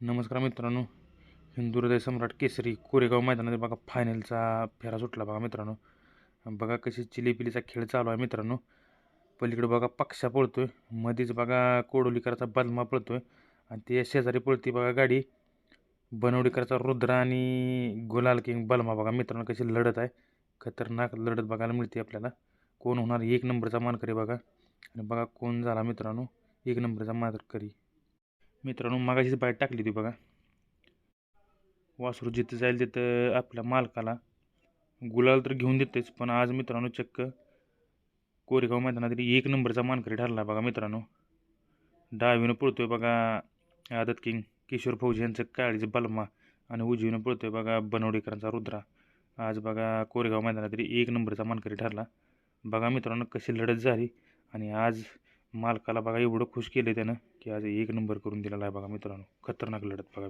नमस्कार मित्रांनो. हिंदू हृदय सम्राट केसरी कोरेगाव मैदानात बघा फायनलचा फेरा सुटला बघा मित्रांनो. बघा कशी चिलीपिलीचा खेळ चालू आहे मित्रांनो. पलीकडे बघा पक्षा पळतोय, मध्येच बघा कोडोलीकरचा बलमा पळतोय आणि ते शेजारी पळती बघा गाडी बनवडीकरचा रुद्र आणि गुलाल किंग बलमा. बघा मित्रांनो कशी लढत आहे, खतरनाक लढत बघायला मिळते आपल्याला. कोण होणार एक नंबरचा मानकरी बघा, आणि बघा कोण झाला मित्रांनो एक नंबरचा मानकरी. मित्रांनो मागाशीच बाहेर टाकली होती बघा. वासरू जिथं जाईल तिथं आपल्या मालकाला गुलाल तर घेऊन देतेच, पण आज मित्रांनो चक्क कोरेगाव मैदानात एक नंबरचा मानकरी ठरला बघा मित्रांनो. डावीनं पळतोय बघा आदत किंग किशोर फौजी यांचं काळीचं बलमा, आणि उजवीनं पळतोय बघा बनवडीकरांचा रुद्रा. आज बघा कोरेगाव मैदानात एक नंबरचा मानकरी ठरला. बघा मित्रांनो कशी लढत झाली, आणि आज मालकाला बघा एवढं खुश केलं त्यानं की आज एक नंबर करून दिलेला आहे बघा मित्रांनो. खतरनाक लढत बघा.